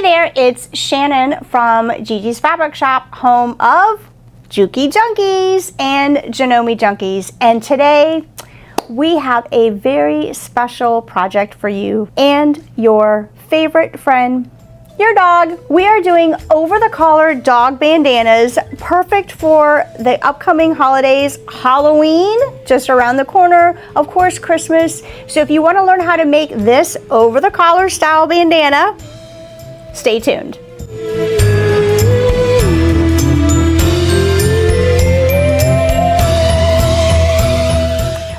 Hey there, it's Shannon from Gigi's Fabric Shop, home of Juki Junkies and Janome Junkies. And today we have a very special project for you and your favorite friend, your dog. We are doing over-the-collar dog bandanas, perfect for the upcoming holidays, Halloween, just around the corner, of course, Christmas. So if you want to learn how to make this over-the-collar style bandana, stay tuned.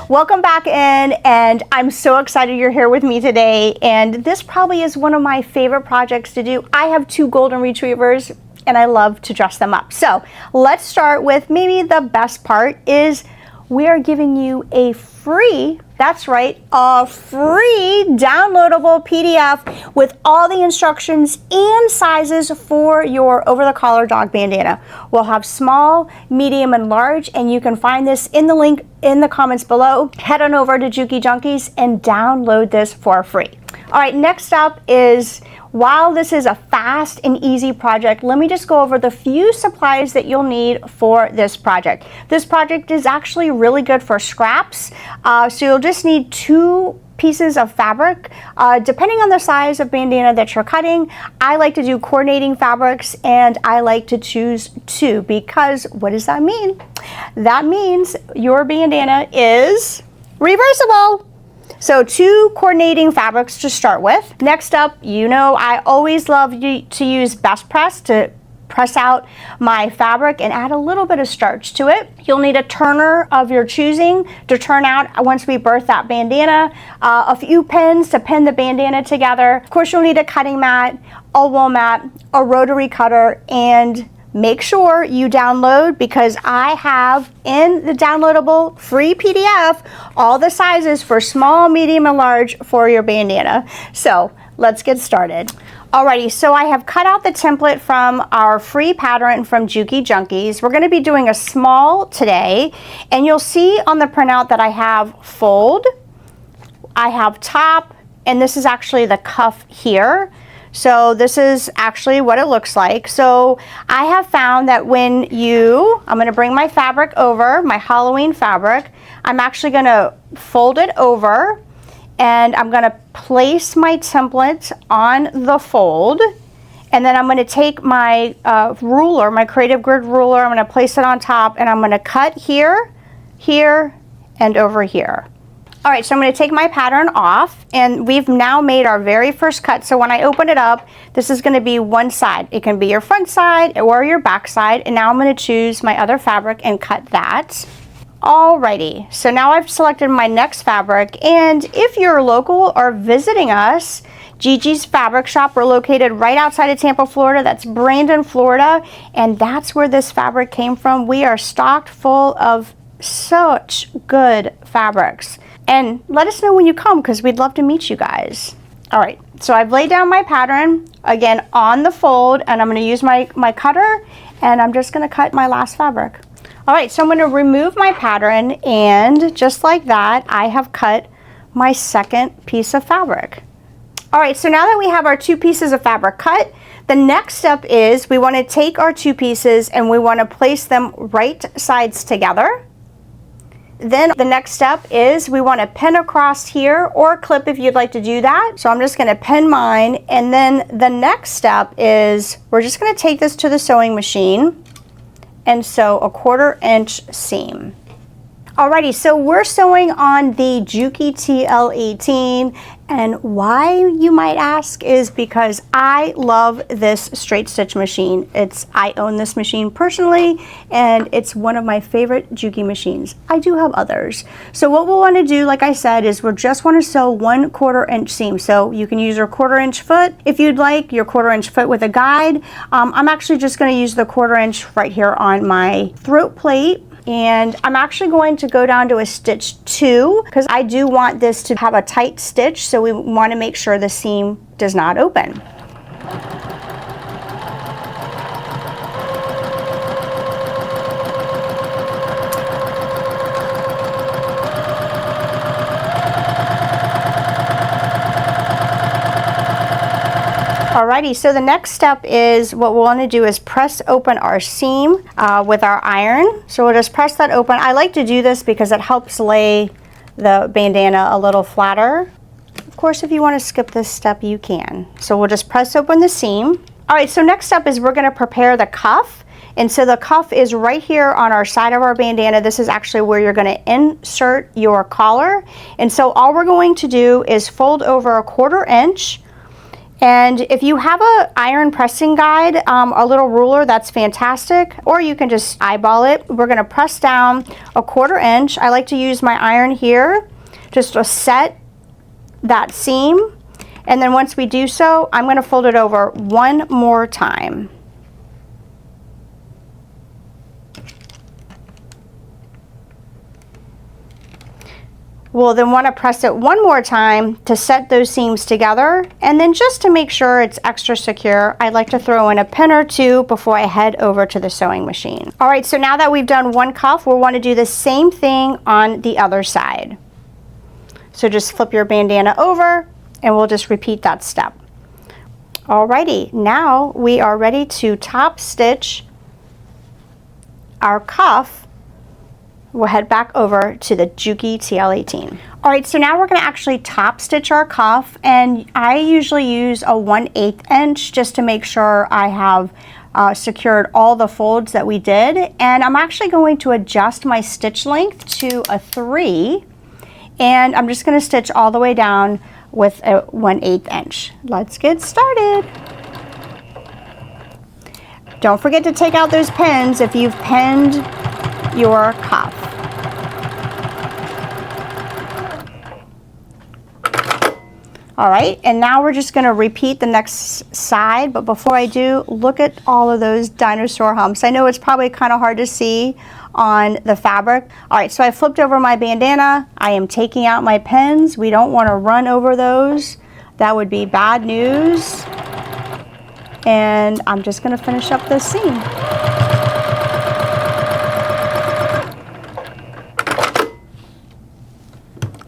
Welcome back in, and I'm so excited you're here with me today. And this probably is one of my favorite projects to do. I have two golden retrievers and I love to dress them up. So let's start with maybe the best part is we are giving you a free, that's right, a free downloadable PDF with all the instructions and sizes for your over-the-collar dog bandana. We'll have small, medium, and large, and you can find this in the link in the comments below. Head on over to Juki Junkies and download this for free. All right, next up is, while this is a fast and easy project, let me just go over the few supplies that you'll need for this project. This project is actually really good for scraps, so you'll just need 2 pieces of fabric. Depending on the size of bandana that you're cutting, I like to do coordinating fabrics, and I like to choose 2 because what does that mean? That means your bandana is reversible. So 2 coordinating fabrics to start with. Next up, you know I always love to use Best Press to press out my fabric and add a little bit of starch to it. You'll need a turner of your choosing to turn out once we birth that bandana, a few pins to pin the bandana together. Of course, you'll need a cutting mat, a wool mat, a rotary cutter, and make sure you download, because I have in the downloadable free PDF all the sizes for small, medium, and large for your bandana. So let's get started. Alrighty, so I have cut out the template from our free pattern from Juki Junkies. We're going to be doing a small today, and you'll see on the printout that I have fold, I have top, and this is actually the cuff here. So this is actually what it looks like. So I have found that when I'm going to bring my fabric over, my Halloween fabric, I'm actually going to fold it over, and I'm going to place my template on the fold, and then I'm going to take my ruler, my creative grid ruler, I'm going to place it on top, and I'm going to cut here, here, and over here. All right, so I'm going to take my pattern off, and we've now made our very first cut. So when I open it up, this is going to be one side. It can be your front side or your back side, and now I'm going to choose my other fabric and cut that. Alrighty, so now I've selected my next fabric, and if you're local or visiting us, Gigi's Fabric Shop, we're located right outside of Tampa, Florida. That's Brandon, Florida, and that's where this fabric came from. We are stocked full of such good fabrics. And let us know when you come, because we'd love to meet you guys. All right, so I've laid down my pattern, again, on the fold, and I'm going to use my cutter, and I'm just going to cut my last fabric. All right, so I'm going to remove my pattern, and just like that, I have cut my second piece of fabric. All right, so now that we have our 2 pieces of fabric cut, the next step is we want to take our 2 pieces and we want to place them right sides together. Then the next step is we want to pin across here, or clip if you'd like to do that. So I'm just going to pin mine, and then the next step is we're just going to take this to the sewing machine and sew a 1/4 inch seam. Alrighty, so we're sewing on the Juki TL18, and why, you might ask, is because I love this straight stitch machine. I own this machine personally, and it's one of my favorite Juki machines. I do have others. So what we'll want to do, like I said, is we just want to sew 1/4 inch seam. So you can use your 1/4 inch foot if you'd like, your 1/4 inch foot with a guide. I'm actually just going to use the 1/4 inch right here on my throat plate. And I'm actually going to go down to a stitch 2, because I do want this to have a tight stitch, so we want to make sure the seam does not open. Alrighty, so the next step is what we'll want to do is press open our seam with our iron. So we'll just press that open. I like to do this because it helps lay the bandana a little flatter. Of course, if you want to skip this step, you can. So we'll just press open the seam. Alright, so next up is we're going to prepare the cuff. And so the cuff is right here on our side of our bandana. This is actually where you're going to insert your collar. And so all we're going to do is fold over 1/4 inch. And if you have an iron pressing guide, a little ruler, that's fantastic. Or you can just eyeball it. We're going to press down 1/4 inch. I like to use my iron here just to set that seam. And then once we do so, I'm going to fold it over one more time. We'll then want to press it one more time to set those seams together, and then just to make sure it's extra secure, I like to throw in a pin or two before I head over to the sewing machine. Alright, so now that we've done one cuff, we'll want to do the same thing on the other side. So just flip your bandana over and we'll just repeat that step. Alrighty, now we are ready to top stitch our cuff. We'll head back over to the Juki TL18. Alright, so now we're going to actually top stitch our cuff, and I usually use a 1/8 inch just to make sure I have secured all the folds that we did. And I'm actually going to adjust my stitch length to a 3, and I'm just going to stitch all the way down with a 1/8 inch. Let's get started. Don't forget to take out those pins if you've pinned your cuff. Alright, and now we're just going to repeat the next side, but before I do, look at all of those dinosaur humps. I know it's probably kind of hard to see on the fabric. Alright, so I flipped over my bandana. I am taking out my pins. We don't want to run over those. That would be bad news. And I'm just going to finish up this seam.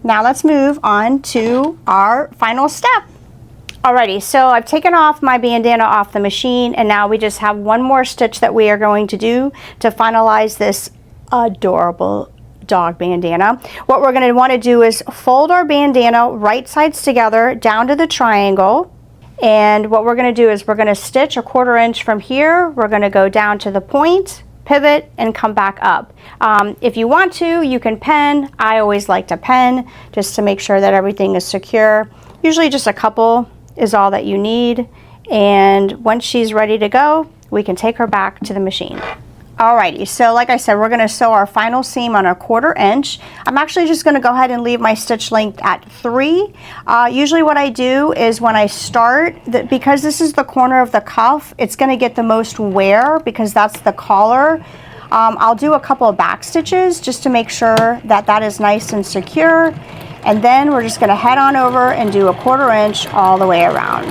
Now let's move on to our final step. Alrighty, so I've taken off my bandana off the machine, and now we just have one more stitch that we are going to do to finalize this adorable dog bandana. What we're going to want to do is fold our bandana right sides together down to the triangle. And what we're going to do is we're going to stitch 1/4 inch from here. We're going to go down to the point, pivot, and come back up. If you want to, you can pen. I always like to pen just to make sure that everything is secure. Usually just a couple is all that you need. And once she's ready to go, we can take her back to the machine. Alrighty, so like I said, we're going to sew our final seam on 1/4 inch. I'm actually just going to go ahead and leave my stitch length at 3. Usually what I do is when I start, because this is the corner of the cuff, it's going to get the most wear because that's the collar. I'll do a couple of back stitches just to make sure that that is nice and secure. And then we're just going to head on over and do 1/4 inch all the way around.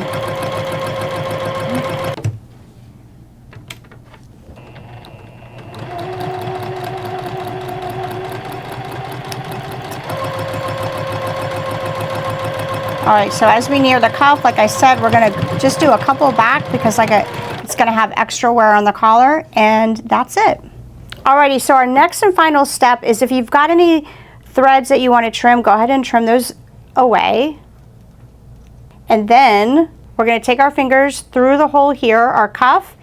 Alright, so as we near the cuff, like I said, we're going to just do a couple back because it's going to have extra wear on the collar, and that's it. Alrighty, so our next and final step is if you've got any threads that you want to trim, go ahead and trim those away. And then we're going to take our fingers through the hole here, our cuff.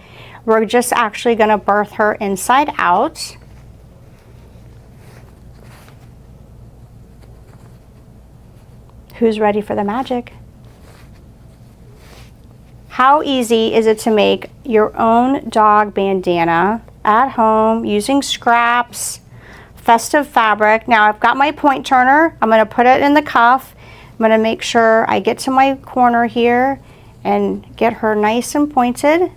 We're just actually going to birth her inside out. Who's ready for the magic? How easy is it to make your own dog bandana at home using scraps, festive fabric? Now I've got my point turner. I'm going to put it in the cuff. I'm going to make sure I get to my corner here and get her nice and pointed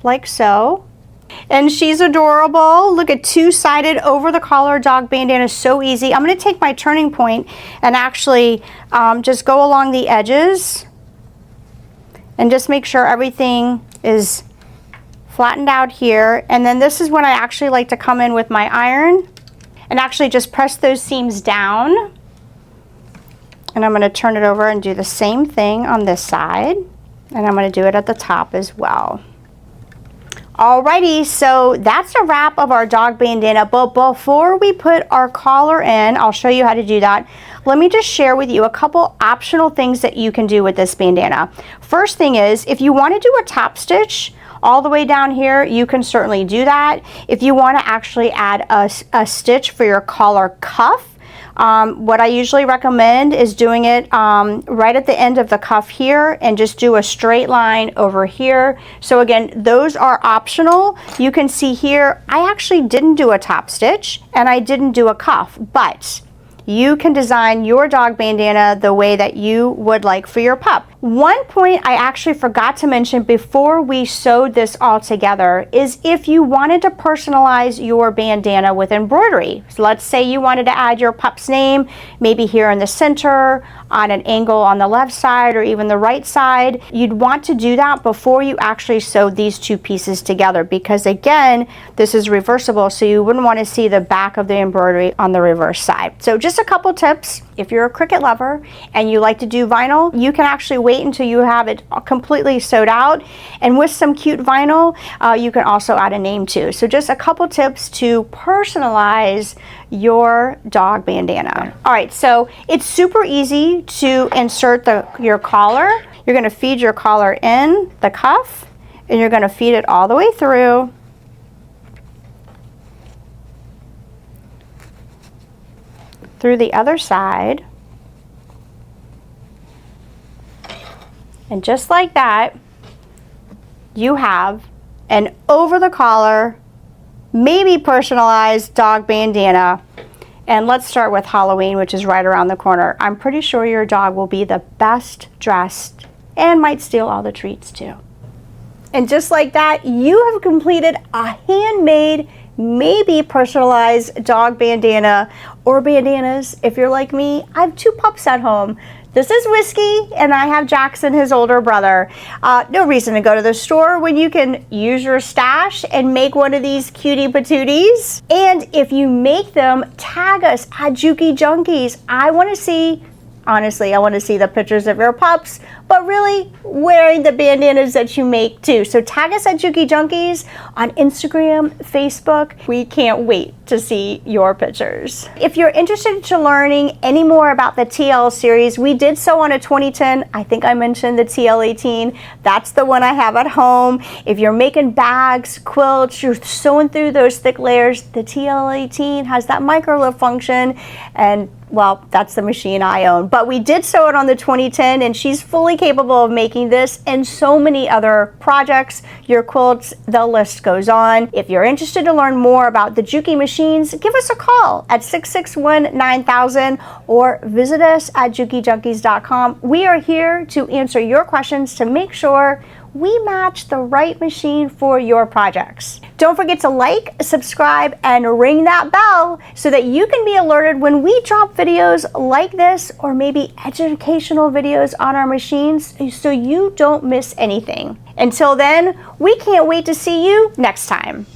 like so. And she's adorable. Look at two-sided over the collar dog bandana, so easy. I'm going to take my turning point and actually just go along the edges and just make sure everything is flattened out here. And then this is when I actually like to come in with my iron and actually just press those seams down. And I'm going to turn it over and do the same thing on this side. And I'm going to do it at the top as well. Alrighty, so that's a wrap of our dog bandana, but before we put our collar in, I'll show you how to do that. Let me just share with you a couple optional things that you can do with this bandana. First thing is, if you want to do a top stitch all the way down here, you can certainly do that. If you want to actually add a stitch for your collar cuff, what I usually recommend is doing it right at the end of the cuff here and just do a straight line over here. So again, those are optional. You can see here, I actually didn't do a top stitch and I didn't do a cuff, but you can design your dog bandana the way that you would like for your pup. One point I actually forgot to mention before we sewed this all together is if you wanted to personalize your bandana with embroidery. So let's say you wanted to add your pup's name, maybe here in the center, on an angle on the left side or even the right side. You'd want to do that before you actually sew these two pieces together, because again, this is reversible, so you wouldn't want to see the back of the embroidery on the reverse side. So just a couple tips. If you're a Cricut lover and you like to do vinyl, you can actually wait until you have it completely sewed out, and with some cute vinyl, you can also add a name too. So just a couple tips to personalize your dog bandana. All right, so it's super easy to insert your collar. You're going to feed your collar in the cuff, and you're going to feed it all the way through. Through the other side. And just like that, you have an over the collar, maybe personalized dog bandana. And let's start with Halloween, which is right around the corner. I'm pretty sure your dog will be the best dressed and might steal all the treats too. And just like that, you have completed a handmade, maybe personalized dog bandana or bandanas. If you're like me, I have two pups at home. This is Whiskey, and I have Jackson, his older brother. No reason to go to the store when you can use your stash and make one of these cutie patooties. And if you make them, tag us at Juki Junkies. I want to see, honestly, I want to see the pictures of your pups, but really wearing the bandanas that you make too. So tag us at Juki Junkies on Instagram, Facebook. We can't wait to see your pictures. If you're interested in learning any more about the TL series, we did sew on a 2010. I think I mentioned the TL18. That's the one I have at home. If you're making bags, quilts, you're sewing through those thick layers, the TL18 has that micro lift function, and well, that's the machine I own. But we did sew it on the 2010, and she's fully capable of making this and so many other projects, your quilts, the list goes on. If you're interested to learn more about the Juki machines, give us a call at 661-9000 or visit us at jukijunkies.com. We are here to answer your questions to make sure we match the right machine for your projects. Don't forget to like, subscribe, and ring that bell so that you can be alerted when we drop videos like this, or maybe educational videos on our machines, so you don't miss anything. Until then, we can't wait to see you next time.